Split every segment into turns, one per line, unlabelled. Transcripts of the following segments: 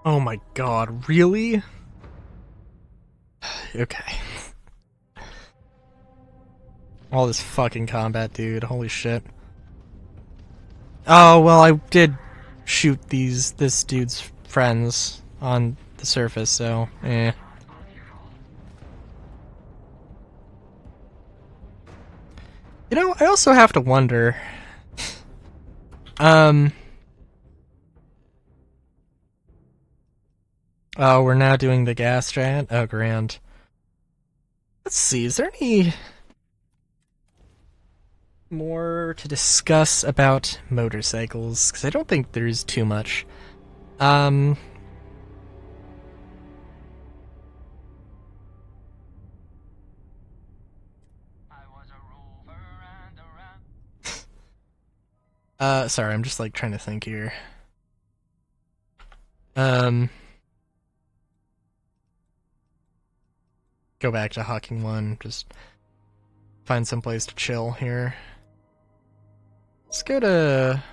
Oh my god, really? Okay. All this fucking combat, dude. Holy shit. Oh, well, I did shoot this dude's friends on the surface, so, eh. You know, I also have to wonder, um... Oh, we're now doing the gas giant? Oh, grand. Let's see, is there any more to discuss about motorcycles? Because I don't think there's too much. Um... Sorry, I'm just, like, trying to think here. Go back to Hawking 1, just find some place to chill here. Let's go to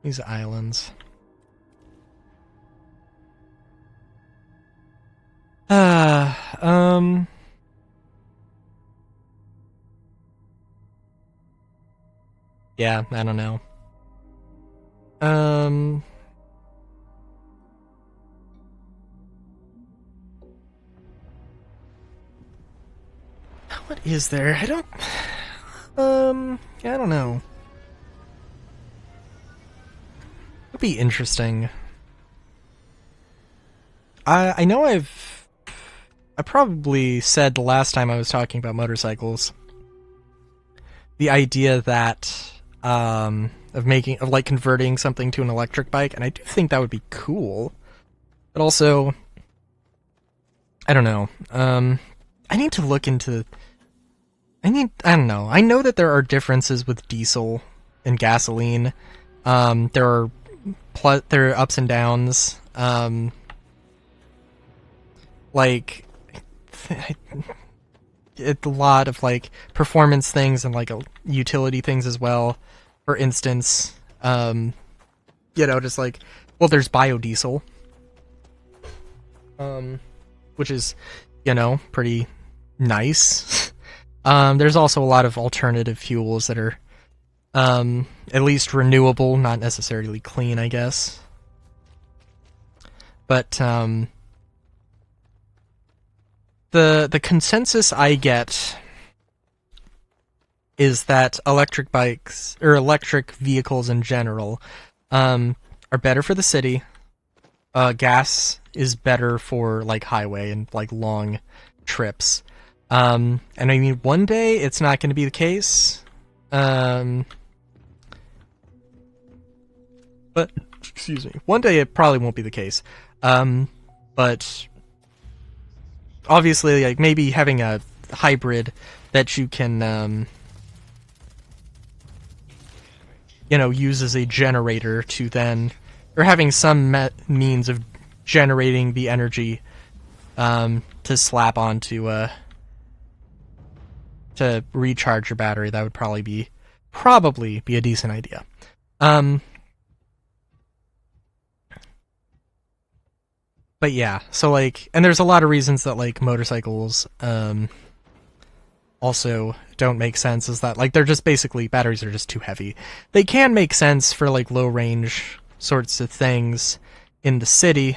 these islands. Yeah, I don't know. What is there? I don't know. It'd be interesting. I know I probably said the last time I was talking about motorcycles the idea that of like converting something to an electric bike, and I do think that would be cool. But also, I don't know. I need to look into. I don't know. I know that there are differences with diesel and gasoline. There are ups and downs. Like, it's a lot of like performance things and like utility things as well. For instance, just like, well, there's biodiesel, which is, pretty nice. There's also a lot of alternative fuels that are, at least renewable, not necessarily clean, I guess. But, the consensus I get is that electric bikes, or electric vehicles in general, are better for the city. Gas is better for, like, highway and, like, long trips. And I mean, one day it's not going to be the case. But, excuse me, one day it probably won't be the case. But obviously, like, maybe having a hybrid that you can, use as a generator to then, or having some means of generating the energy, to slap onto, to recharge your battery, that would probably be a decent idea. But yeah, so like, and there's a lot of reasons that like motorcycles also don't make sense, is that like they're just basically, batteries are just too heavy. They can make sense for like low range sorts of things in the city.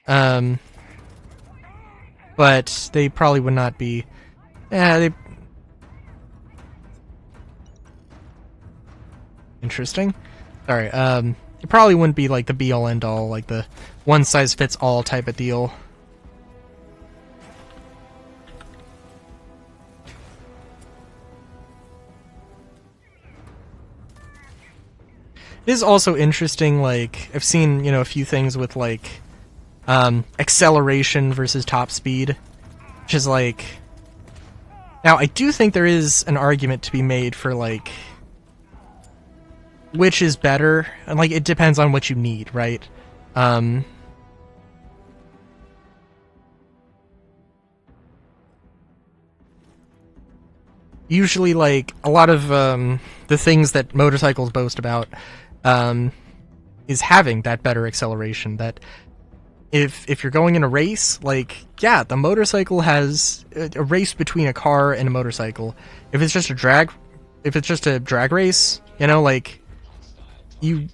But they probably would not be interesting. Sorry, it probably wouldn't be like the be all end all, like the one size fits all type of deal. It is also interesting, like, I've seen, a few things with like acceleration versus top speed, which is like, now I do think there is an argument to be made for like which is better, and like it depends on what you need, right? Usually, like, a lot of the things that motorcycles boast about, is having that better acceleration. That if you're going in a race, like, yeah, the motorcycle has a race between a car and a motorcycle. If it's just a drag race, you know, like, you,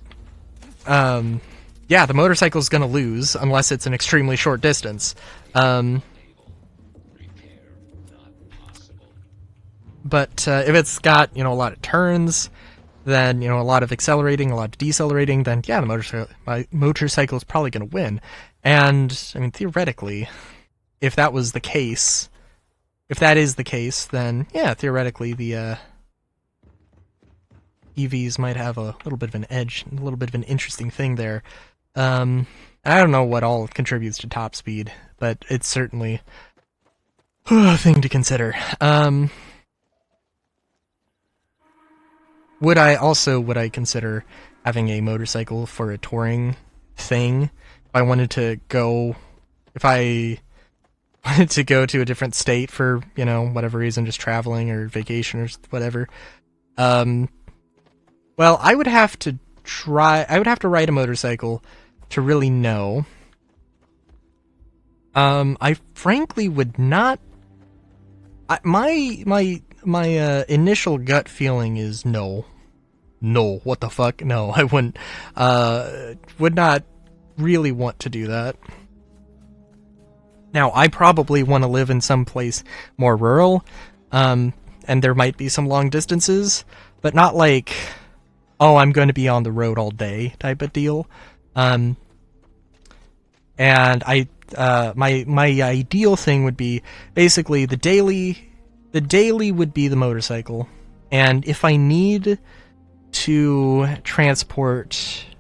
yeah, the motorcycle's gonna lose unless it's an extremely short distance. But if it's got, you know, a lot of turns, then, you know, a lot of accelerating, a lot of decelerating, then yeah, my motorcycle is probably going to win. And I mean, theoretically, if that is the case, then yeah, theoretically the EVs might have a little bit of an edge, a little bit of an interesting thing there. I don't know what all contributes to top speed, but it's certainly a thing to consider. Would I consider having a motorcycle for a touring thing? If I wanted to go to a different state for, you know, whatever reason, just traveling or vacation or whatever. Well, I would have to ride a motorcycle to really know. I frankly would not. My initial gut feeling is no. No, what the fuck? No, I wouldn't. Would not really want to do that. Now, I probably want to live in some place more rural, and there might be some long distances, but not like, oh, I'm going to be on the road all day type of deal. And my ideal thing would be basically the daily would be the motorcycle, and if I need to transport,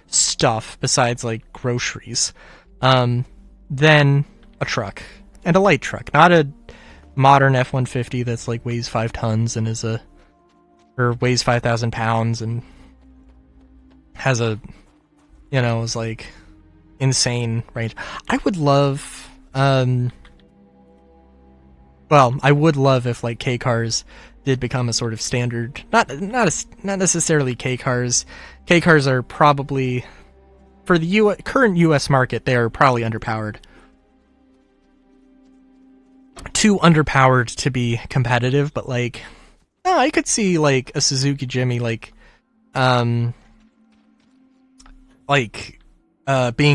stuff besides like groceries, then a truck, and a light truck, not a modern F-150 that's like weighs 5 tons and weighs 5,000 pounds and has a, you know, is like insane range. I would love if like K cars did become a sort of standard. Not necessarily K cars. K cars are probably, for the current US market, they are probably underpowered. Too underpowered to be competitive, but like, no, I could see like a Suzuki Jimmy being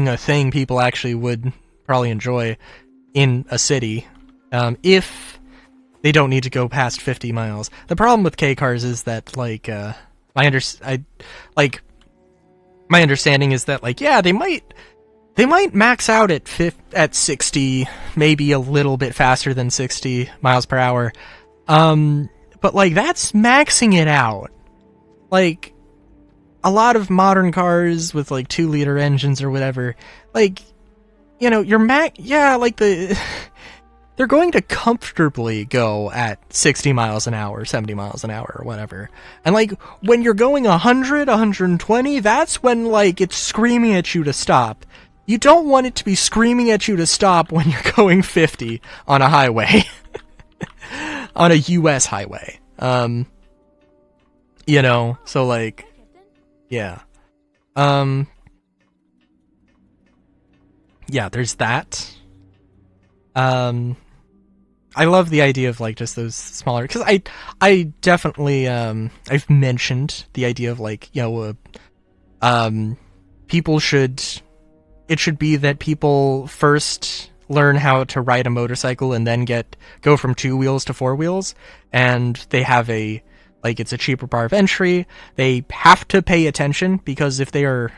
a thing people actually would probably enjoy in a city, if they don't need to go past 50 miles. The problem with K cars is that, like, my understanding is that, like, yeah, they might max out at 60, maybe a little bit faster than 60 miles per hour. But like, that's maxing it out. Like, a lot of modern cars with like 2-liter engines or whatever, like, you know, they're going to comfortably go at 60 miles an hour, 70 miles an hour, or whatever. And like, when you're going 100, 120, that's when like it's screaming at you to stop. You don't want it to be screaming at you to stop when you're going 50 on a highway. On a US highway. You know, so like, yeah. Yeah, there's that. I love the idea of like just those smaller, because I definitely I've mentioned the idea of like, you know, it should be that people first learn how to ride a motorcycle and then go from 2 wheels to 4 wheels, and they have it's a cheaper bar of entry. They have to pay attention, because if they are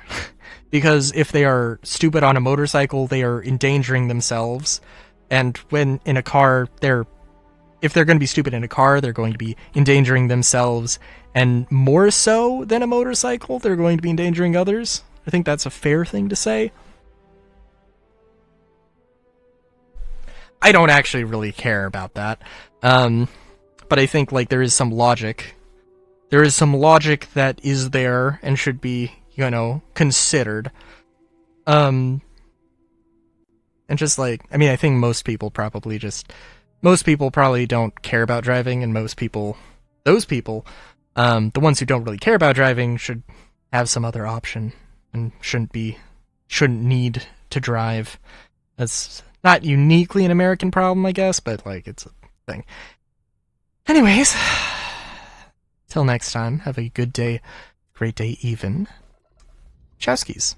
stupid on a motorcycle, they are endangering themselves. And when in a car, if they're going to be stupid in a car, they're going to be endangering themselves, and more so than a motorcycle, they're going to be endangering others. I think that's a fair thing to say. I don't actually really care about that. But I think like there is some logic. There is some logic that is there and should be, you know, considered. And just like, I mean, I think most people probably don't care about driving, and those people The ones who don't really care about driving should have some other option and shouldn't need to drive. That's not uniquely an American problem, I guess, but like it's a thing. Anyways, till next time, have a good day, great day even. Chowskis.